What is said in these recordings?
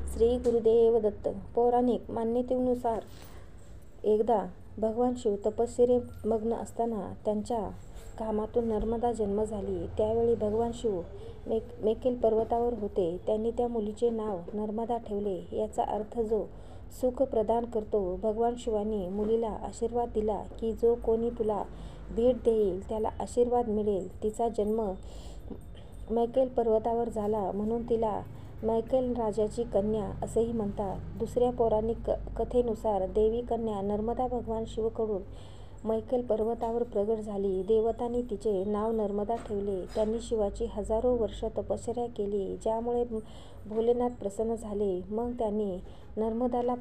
श्री गुरुदेव दत्त. पौराणिक मान्यतेनुसार एकदा भगवान शिव तपश्चर्येत मग्न असताना त्यांच्या कामातून नर्मदा जन्म झाली. त्यावेळी भगवान शिव मेकेल पर्वतावर होते. त्यांनी त्या मुलीचे नाव नर्मदा ठेवले. याचा अर्थ जो सुख प्रदान करतो. भगवान शिवांनी मुलीला आशीर्वाद दिला की जो कोणी तुला भेट देईल त्याला आशीर्वाद मिळेल. तिचा जन्म मैकेल पर्वतावर झाला म्हणून तिला मैकेल राजाची कन्या असेही म्हणतात. दुसऱ्या पौराणिक कथेनुसार देवी कन्या नर्मदा भगवान शिवकडून मैकेल पर्वतावर प्रगट झाली. देवतांनी तिचे नाव नर्मदा ठेवले. त्यांनी शिवाची हजारो वर्ष तपश्चर्या केली ज्यामुळे भोलेनाथ प्रसन्न झाले. मग त्यांनी नर्मदाला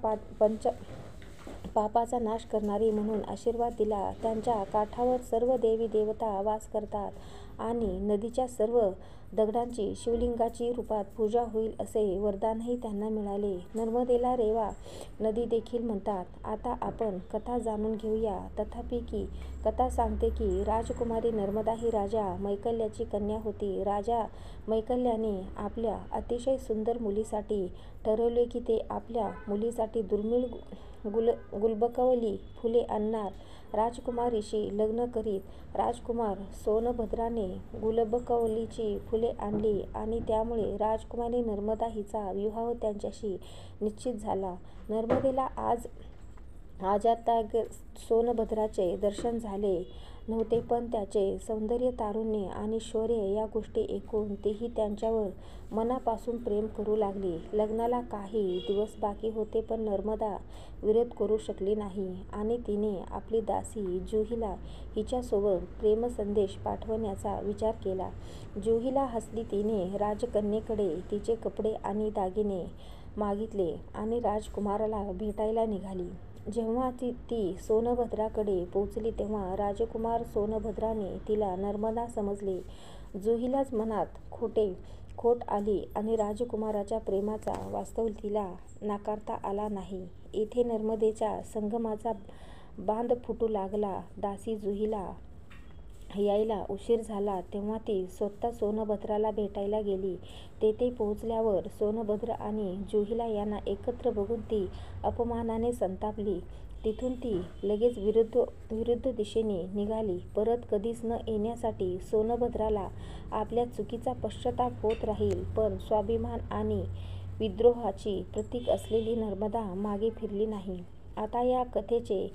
पापाचा नाश करणारी म्हणून आशीर्वाद दिला. त्यांच्या काठावर सर्व देवी देवता वास करतात आणि नदीच्या सर्व दगडांची शिवलिंगाची रूपात पूजा होईल असे वरदानही त्यांना मिळाले. नर्मदेला रेवा नदी देखील म्हणतात. आता आपण कथा जाणून घेऊया. तथापि की कथा सांगते की राजकुमारी नर्मदा ही राजा मैकल्याची कन्या होती. राजा मैकल्याने आपल्या अतिशय सुंदर मुलीसाठी ठरवले की ते आपल्या मुलीसाठी दुर्मिळ गुलबकवली फुले आणणार. राजकुमारीशी लग्न करीत राजकुमार सोनभद्राने गुलबकवलीची फुले आणली आणि त्यामुळे राजकुमारी नर्मदा हिचा विवाह त्यांच्याशी निश्चित झाला. नर्मदेला आजतागायत सोनभद्राचे दर्शन झाले नव्हते पण त्याचे सौंदर्य, तारुण्य आणि शौर्य या गोष्टी ऐकून तीही त्यांच्यावर मनापासून प्रेम करू लागली. लग्नाला काही दिवस बाकी होते पण नर्मदा विरोध करू शकली नाही आणि तिने आपली दासी जुहीला हिच्यासोबत प्रेमसंदेश पाठवण्याचा विचार केला. जुहीला हसली. तिने राजकन्येकडे तिचे कपडे आणि दागिने मागितले आणि राजकुमाराला भेटायला निघाली. जेव्हा ती सोनभद्राकडे पोचली तेव्हा राजकुमार सोनभद्राने तिला नर्मदा समजले. जुहीलाच मनात खोट आली आणि राजकुमाराच्या प्रेमाचा वास्तव तिला नाकारता आला नाही. इथे नर्मदेच्या संगमाचा बांध फुटू लागला. दासी जुहीला यायला उशीर झाला तेव्हा ती स्वतः सोनभद्राला भेटायला गेली. तेथे पोहोचल्यावर सोनभद्र आणि जुहीला यांना एकत्र बघून ती अपमानाने संतापली. तिथून ती लगेच विरुद्ध दिशेने निघाली. परत कधीच न येण्यासाठी सोनभद्राला आपल्या चुकीचा पश्चाताप होत राहील पण स्वाभिमान आणि विद्रोहाची प्रतीक असलेली नर्मदा मागे फिरली नाही. आता या कथेचे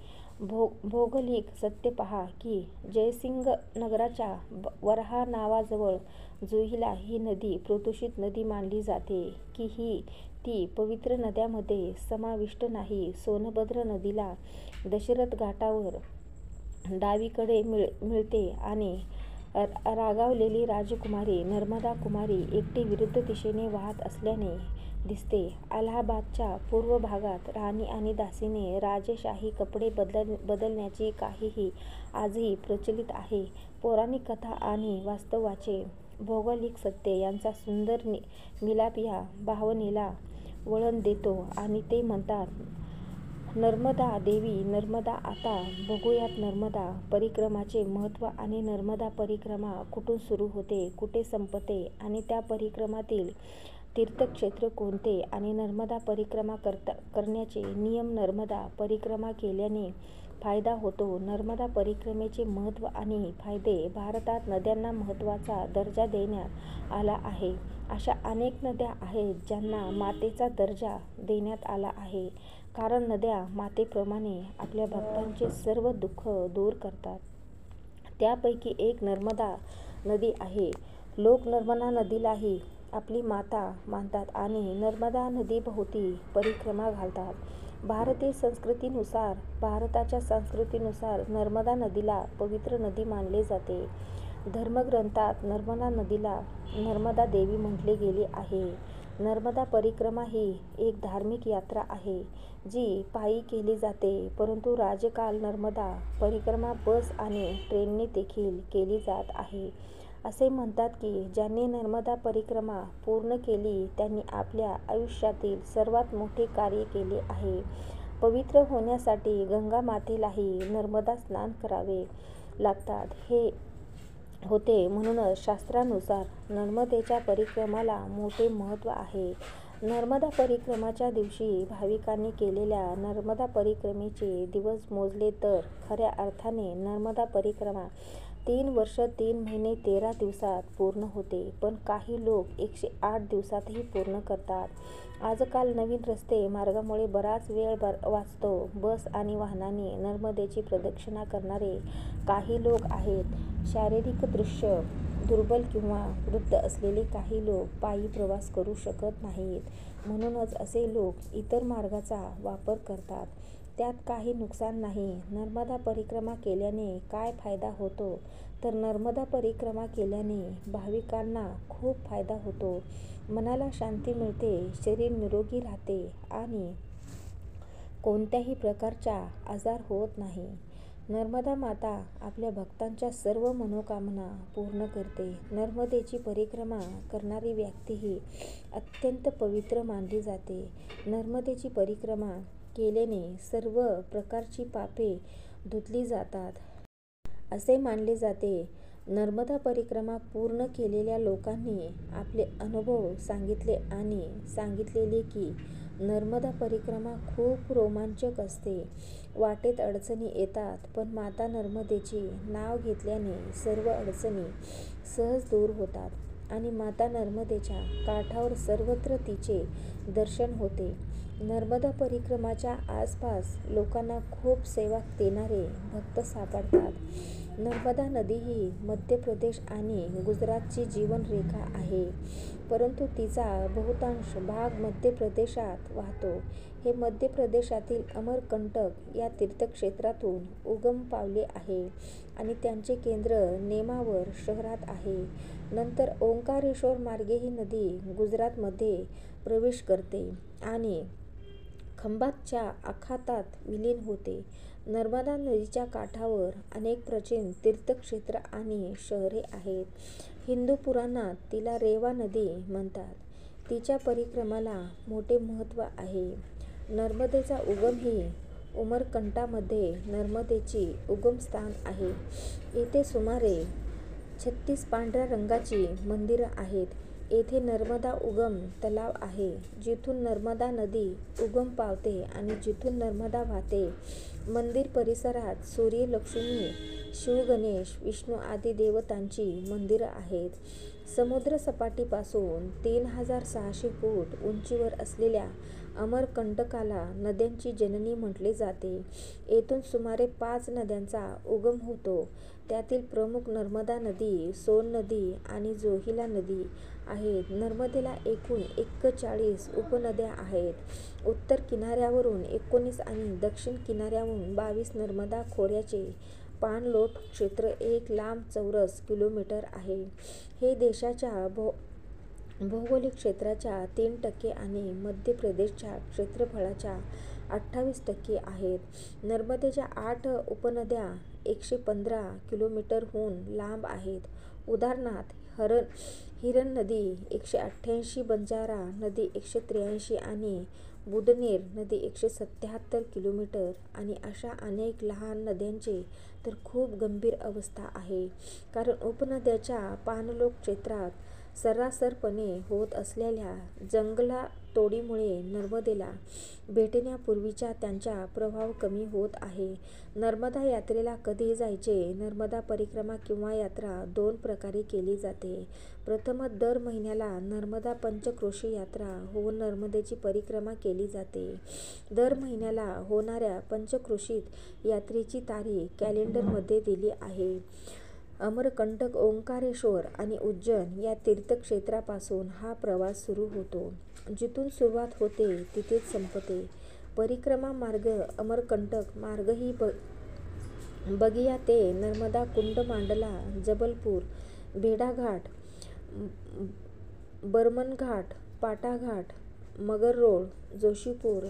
भौगोलिक सत्य पहा की जयसिंगनगरच्या वराहा नावाजवळ जुहीला ही नदी प्रदूषित नदी मानली जाते की ती पवित्र नद्यांमध्ये समाविष्ट नाही. सोनभद्र नदीला दशरथ घाटावर डावीकडे मिळते आणि रागावलेली राजकुमारी नर्मदा कुमारी एकटी विरुद्ध दिशेने वाहत असल्याने दिसते. अलाहाबादच्या पूर्व भागात राणी आणि दासीने राजेशाही कपडे बदलण्याची काहीही आजही प्रचलित आहे. पौराणिक कथा आणि वास्तवाचे भौगोलिक सत्य यांचा सुंदर मिलाप या भावनेला वळण देतो आणि ते म्हणतात नर्मदा देवी नर्मदा. आता बघूयात नर्मदा परिक्रमाचे महत्त्व आणि नर्मदा परिक्रमा कुठून सुरू होते, कुठे संपते आणि त्या परिक्रमातील तीर्थक्षेत्र कोणते आणि नर्मदा परिक्रमा करण्याचे नियम. नर्मदा परिक्रमा केल्याने फायदा होतो. नर्मदा परिक्रमेचे महत्त्व आणि फायदे. भारतात नद्यांना महत्त्वाचा दर्जा देण्यात आला आहे. अशा अनेक नद्या आहेत ज्यांना मातेचा दर्जा देण्यात आला आहे कारण नद्या मातेप्रमाणे आपल्या भक्तांचे सर्व दुःख दूर करतात. त्यापैकी एक नर्मदा नदी आहे. लोक नर्मदा नदीलाही आपली माता मानतात आणि नर्मदा नदीभोवती परिक्रमा घालतात. भारताच्या संस्कृतीनुसार नर्मदा नदीला पवित्र नदी मानले जाते. धर्मग्रंथात नर्मदा नदीला नर्मदा देवी म्हटले गेले आहे. नर्मदा परिक्रमा ही एक धार्मिक यात्रा आहे जी पायी केली जाते परंतु आजकाल नर्मदा परिक्रमा बस आणि ट्रेनने देखील केली जात आहे. असे म्हणतात की ज्यांनी नर्मदा परिक्रमा पूर्ण केली त्यांनी आपल्या आयुष्यातील सर्वात मोठे कार्य केले आहे. पवित्र होण्यासाठी गंगा मातेलाही नर्मदा स्नान करावे लागतात हे होते. म्हणूनच शास्त्रानुसार नर्मदेच्या परिक्रमाला मोठे महत्त्व आहे. नर्मदा परिक्रमाच्या दिवशी भाविकांनी केलेल्या नर्मदा परिक्रमेचे दिवस मोजले तर खऱ्या अर्थाने नर्मदा परिक्रमा 3 वर्ष 3 महिने 13 दिवसात पूर्ण होते. पण काही लोक 108 दिवसातही पूर्ण करतात. आजकाल नवीन रस्ते मार्गामुळे बराच वेळ वाचतो. बस आणि वाहनांनी नर्मदेची प्रदक्षिणा करणारे काही लोक आहेत. शारीरिकदृष्ट्या दुर्बल किंवा वृद्ध असलेले काही लोक पायी प्रवास करू शकत नाहीत. म्हणूनच असे लोक इतर मार्गाचा वापर करतात. त्यात काही नुकसान नाही. नर्मदा परिक्रमा केल्याने काय फायदा होतो तर नर्मदा परिक्रमा केल्याने भाविकांना खूप फायदा होतो. मनाला शांती मिळते, शरीर निरोगी राहते आणि कोणत्याही प्रकारचा आजार होत नाही. नर्मदा माता आपल्या भक्तांच्या सर्व मनोकामना पूर्ण करते. नर्मदेची परिक्रमा करणारी व्यक्ती ही अत्यंत पवित्र मानली जाते. नर्मदेची परिक्रमा केल्याने सर्व प्रकारची पापे धुतली जातात. असे मानले जाते. नर्मदा परिक्रमा पूर्ण केलेल्या लोकांनी आपले अनुभव सांगितले आणि सांगितलेले की नर्मदा परिक्रमा खूप रोमांचक असते. वाटेत अडचणी येतात पण माता नर्मदेचे नाव घेतल्याने सर्व अडचणी सहज दूर होतात आणि माता नर्मदेच्या काठावर सर्वत्र तिचे दर्शन होते. नर्मदा परिक्रमाच्या आसपास लोकांना खूप सेवा देणारे भक्त सापडतात. नर्मदा नदी ही मध्य प्रदेश आणि गुजरातची जीवनरेखा आहे, परंतु तिचा बहुतांश भाग मध्य प्रदेशात वाहतो. हे मध्य प्रदेशातील अमरकंटक या तीर्थक्षेत्रातून उगम पावले आहे आणि त्यांचे केंद्र नेमावर शहरात आहे. नंतर ओंकारेश्वर मार्गे ही नदी गुजरातमध्ये प्रवेश करते आणि खंभातच्या आखातात विलीन होते. नर्मदा नदीच्या काठावर अनेक प्राचीन तीर्थक्षेत्र आणि शहरे आहेत. हिंदू पुराणात तिला रेवा नदी म्हणतात. तिच्या परिक्रमाला मोठे महत्त्व आहे. नर्मदेचा उगम ही उमरकंटामध्ये नर्मदेची उगमस्थान आहे. येथे सुमारे 36 पांढऱ्या रंगाची मंदिरं आहेत. येथे नर्मदा उगम तलाव आहे, जिथून नर्मदा नदी उगम पावते आणि जिथून नर्मदा वाहते. मंदिर परिसरात सूर्य, लक्ष्मी, शिव, गणेश, विष्णू आदी देवतांची मंदिरं आहेत. समुद्रसपाटीपासून 3600 फूट उंचीवर असलेल्या अमरकंटकाला नद्यांची जननी म्हटले जाते. येथून सुमारे 5 नद्यांचा उगम होतो. त्यातील प्रमुख नर्मदा नदी, सोन नदी आणि जोहिला नदी आहेत. नर्मदेला एकूण 41 उपनद्या आहेत. उत्तर किनाऱ्यावरून 19 आणि दक्षिण किनाऱ्यावरून 22 नर्मदा खोऱ्याचे पाणलोट क्षेत्र एक लांब चौरस किलोमीटर आहे. हे देशाच्या भौगोलिक क्षेत्राच्या 3% आणि मध्य प्रदेशच्या क्षेत्रफळाच्या 28% आहेत. नर्मदेच्या 8 उपनद्या 115 किलोमीटरहून लांब आहेत. उदाहरणार्थ हिरन नदी 188, बंजारा नदी 183 आणि बुदनेर नदी 177 किलोमीटर. आणि अशा अनेक लहान नद्यांची तर खूप गंभीर अवस्था आहे, कारण उपनद्यांच्या पाणलोट क्षेत्रात सर्रासरपणे होत असलेल्या जंगलतोडीमुळे नर्मदेला भेटण्यापूर्वीचा त्यांचा प्रभाव कमी होत आहे. नर्मदा यात्रेला कधी जायचे? नर्मदा परिक्रमा किंवा यात्रा 2 प्रकारे केली जाते. प्रथमतः दर महिन्याला नर्मदा पंचक्रोशी यात्रा होऊन नर्मदेची परिक्रमा केली जाते. दर महिन्याला होणाऱ्या पंचक्रोशीत यात्रेची तारीख कॅलेंडरमध्ये दिली आहे. अमरकंटक, ओंकारेश्वर आणि उज्जैन या तीर्थक्षेत्रापासून हा प्रवास सुरू होतो. जिथून सुरुवात होते तिथेच संपते. परिक्रमा मार्ग अमरकंटक मार्ग ही बगिया ते नर्मदा कुंड, मांडला, जबलपूर, भेड़ाघाट, बर्मनघाट, पाटाघाट, मगर रोड, जोशीपूर,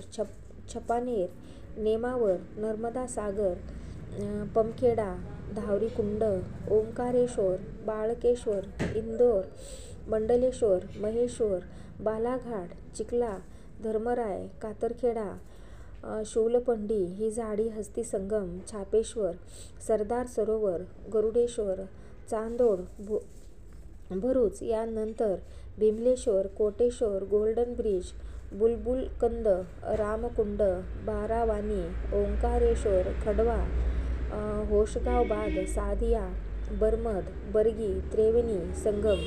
छपानेर, नेमावर, नर्मदा सागर, पमखेडा, धावरी कुंड, ओंकारेश्वर, बाळकेश्वर, इंदोर, मंडलेश्वर, महेश्वर, बालाघाट, चिखला, धर्मराय, कातरखेडा, शूलपंडी, हिजाडी, हस्तीसंगम, छापेश्वर, सरदार सरोवर, गरुडेश्वर, चांदोड, भरूच, यानंतर भिमलेश्वर, कोटेश्वर, गोल्डन ब्रिज, बुलबुलकंद, रामकुंड, बारावानी, ओंकारेश्वर, खंडवा, होशंगाबाद, सादिया, बरमद, बरगी, त्रिवेणी संगम,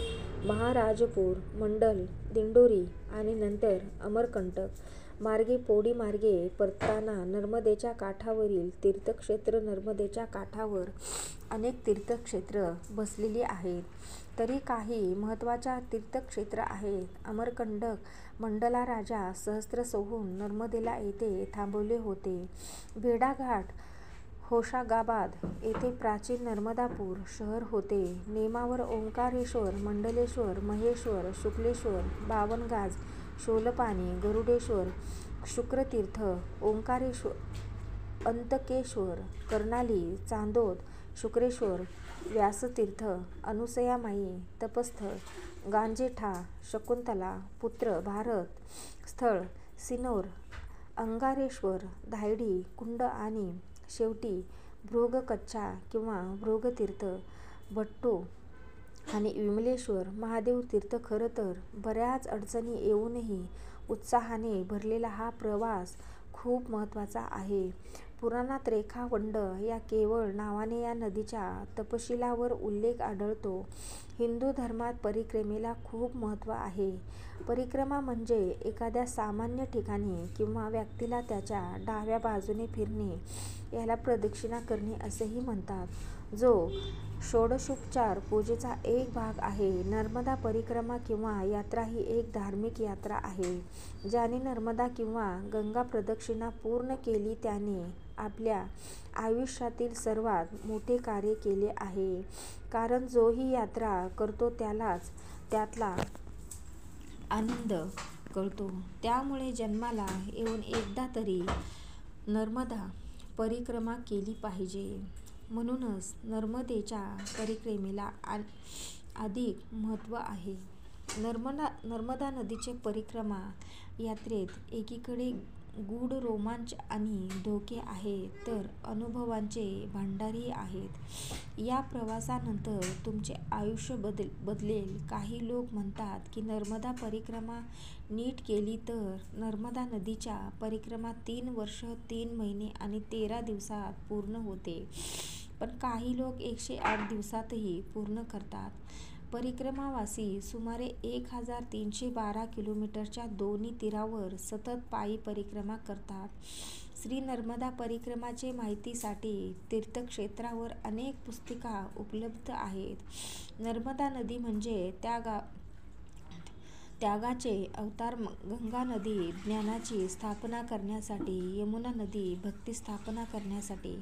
महाराजपूर, मंडल, दिंडोरी आणि नंतर अमरकंटक मार्गे पोडी मार्गे परतताना नर्मदेच्या काठावरील तीर्थक्षेत्र. नर्मदेच्या काठावर अनेक तीर्थक्षेत्र बसलेली आहेत. तरी काही महत्त्वाच्या तीर्थक्षेत्र आहेत. अमरकंटक मंडला राजा सहस्त्रसोहून नर्मदेला येथे थांबले होते. भेड़ाघाट होशंगाबाद येथे प्राचीन नर्मदापूर शहर होते. नेमावर ओंकारेश्वर, मंडलेश्वर, महेश्वर, शुक्लेश्वर, बावनगाज, शूलपाणी, गरुडेश्वर, शुक्रतीर्थ, ओंकारेश्वर, अंतकेश्वर, कर्णाली, चांदोद, शुक्रेश्वर, व्यासतीर्थ, अनुसयामाई, तपस्थळ, गांजेठा, शकुंतला पुत्र, भारत स्थळ, सिनोर, अंगारेश्वर, धायडी कुंड आणि शेवटी भृगकच्छा किंवा भृगतीर्थ, भट्टू आणि विमलेश्वर महादेव तीर्थ. खरं तर बऱ्याच अडचणी येऊनही उत्साहाने भरलेला हा प्रवास खूप महत्त्वाचा आहे. पुराणात रेखावंड या केवळ नावाने या नदीच्या तपशिलावर उल्लेख आढळतो. हिंदू धर्मात परिक्रमेला खूप महत्त्व आहे. परिक्रमा म्हणजे एखाद्या सामान्य ठिकाणी किंवा व्यक्तीला त्याच्या डाव्या बाजूने फिरणे. याला प्रदक्षिणा करणे असेही म्हणतात, जो षोडशोपचार पूजेचा एक भाग आहे. नर्मदा परिक्रमा किंवा यात्रा ही एक धार्मिक यात्रा आहे. ज्याने नर्मदा किंवा गंगा प्रदक्षिणा पूर्ण केली त्याने आपल्या आयुष्यातील सर्वात मोठे कार्य केले आहे. कारण जो ही यात्रा करतो त्यालाच त्यातला आनंद कळतो. त्यामुळे जन्माला येऊन एकदा तरी नर्मदा परिक्रमा केली पाहिजे. म्हणूनच नर्मदेच्या परिक्रमेला अधिक महत्त्व आहे. नर्मदा नदीचे परिक्रमा यात्रेत एकीकडे गूढ रोमांच आणि धोके आहेत, तर अनुभवांचे भांडारही आहेत. या प्रवासानंतर तुमचे आयुष्य बदलेल. काही लोक म्हणतात की नर्मदा परिक्रमा नीट केली तर नर्मदा नदीच्या परिक्रमा 3 वर्ष 3 महिने आणि 13 दिवसात पूर्ण होते. पण काही लोक 108 दिवसातही पूर्ण करतात. परिक्रमावासी सुमारे 1312 किलोमीटरच्या दोन्ही तीरावर सतत पायी परिक्रमा करतात. श्री नर्मदा परिक्रमाचे माहितीसाठी तीर्थक्षेत्रावर अनेक पुस्तिका उपलब्ध आहेत. नर्मदा नदी म्हणजे त्यागाचे अवतार, गंगा नदी ज्ञानाची स्थापना करण्यासाठी, यमुना नदी भक्ती स्थापना करण्यासाठी,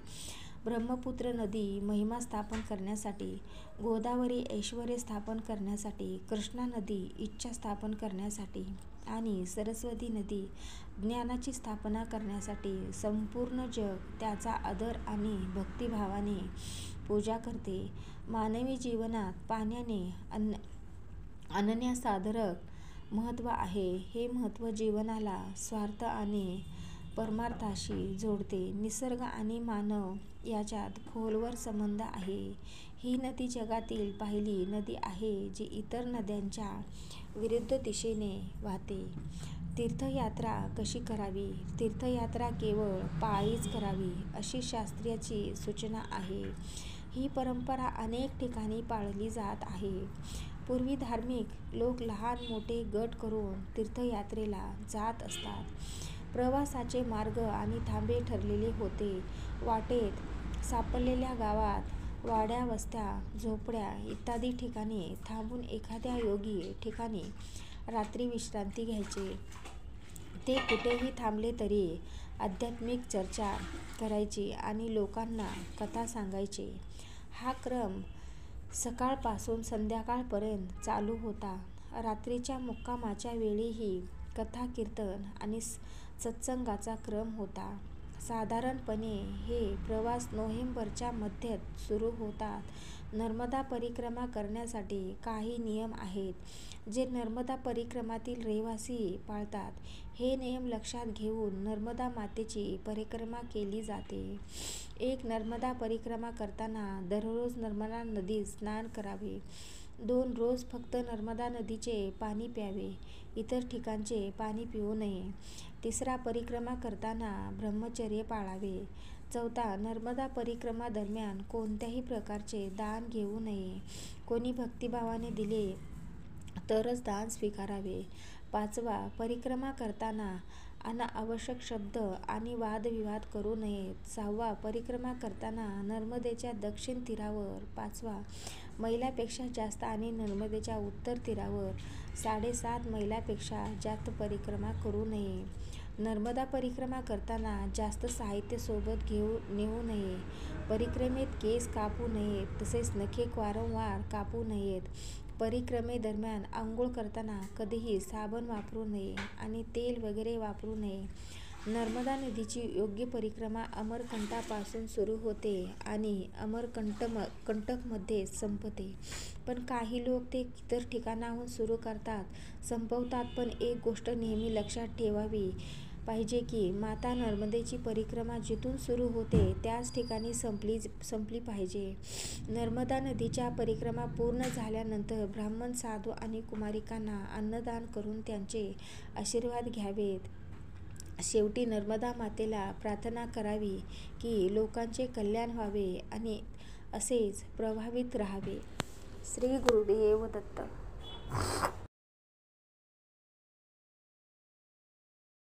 ब्रह्मपुत्र नदी महिमा स्थापन करण्यासाठी, गोदावरी ऐश्वर्य स्थापन करण्यासाठी, कृष्णा नदी इच्छा स्थापन करण्यासाठी आणि सरस्वती नदी ज्ञानाची स्थापना करण्यासाठी. संपूर्ण जग त्याचा आदर आणि भक्तिभावाने पूजा करते. मानवी जीवनात पाण्याने अनन्यसाधारण महत्त्व आहे. हे महत्त्व जीवनाला स्वार्थ आणि परमार्थाशी जोडते. निसर्ग आणि मानव याच्यात खोलवर संबंध आहे. ही नदी जगातील पहिली नदी आहे जी इतर नद्यांच्या विरुद्ध दिशेने वाहते. तीर्थयात्रा कशी करावी? तीर्थयात्रा केवळ पायीच करावी अशी शास्त्राची सूचना आहे. ही परंपरा अनेक ठिकाणी पाळली जात आहे. पूर्वी धार्मिक लोक लहान मोठे गट करून तीर्थयात्रेला जात असतात. प्रवासाचे मार्ग आणि थांबे ठरलेले होते. वाटेत सापडलेल्या गावात वाड्या, वस्त्या, झोपड्या इत्यादी ठिकाणी थांबून एखाद्या योग्य ठिकाणी रात्री विश्रांती घ्यायचे. ते कुठेही थांबले तरी आध्यात्मिक चर्चा करायची आणि लोकांना कथा सांगायचे. हा क्रम सकाळपासून संध्याकाळपर्यंत चालू होता. रात्रीच्या मुक्कामाच्या वेळीही कथा, कीर्तन आणि सत्संगाचा क्रम होता. साधारणपणे हे प्रवास नोव्हेंबरच्या मध्यात सुरू होतात. नर्मदा परिक्रमा करण्यासाठी काही नियम आहेत जे नर्मदा परिक्रमातील रहिवासी पाळतात. हे नियम लक्षात घेऊन नर्मदा मातेची परिक्रमा केली जाते. 1. नर्मदा परिक्रमा करताना दररोज नर्मदा नदीत स्नान करावे. 2. रोज फक्त नर्मदा नदीचे पाणी प्यावे, इतर ठिकाणचे पाणी पिऊ नये. 3. परिक्रमा करताना ब्रह्मचर्य पाळावे. 4. नर्मदा परिक्रमा दरम्यान कोणत्याही प्रकारचे दान घेऊ नये. कोणी भक्तिभावाने दिले तरच दान स्वीकारावे. 5. परिक्रमा करताना अनावश्यक शब्द आणि वादविवाद करू नयेत. 6. परिक्रमा करताना नर्मदेच्या दक्षिण तीरावर 5 मैलापेक्षा जास्त आणि नर्मदेच्या उत्तर तीरावर 7.5 मैलापेक्षा जास्त परिक्रमा करू नये. नर्मदा परिक्रमा करताना जास्त साहित्य सोबत नेऊ नये. परिक्रमेत केस कापू नयेत, तसेच नखे वारंवार कापू नयेत. परिक्रमेदरम्यान आंघोळ करताना कधीही साबण वापरू नये आणि तेल वगैरे वापरू नये. नर्मदा नदीची योग्य परिक्रमा अमरकंटकापासून सुरू होते आणि अमरकंटकमध्ये संपते. पण काही लोक ते इतर ठिकाणाहून सुरू करतात, संपवतात. पण एक गोष्ट नेहमी लक्षात ठेवावी पाहिजे की माता नर्मदेची परिक्रमा जिथून सुरू होते त्याच ठिकाणी संपली पाहिजे. नर्मदा नदीच्या परिक्रमा पूर्ण झाल्यानंतर ब्राह्मण, साधू आणि कुमारिकांना अन्नदान करून त्यांचे आशीर्वाद घ्यावेत. शेवटी नर्मदा मातेला प्रार्थना करावी की लोकांचे कल्याण व्हावे आणि असेच प्रभावित राहावे. श्री गुरुदेव दत्त.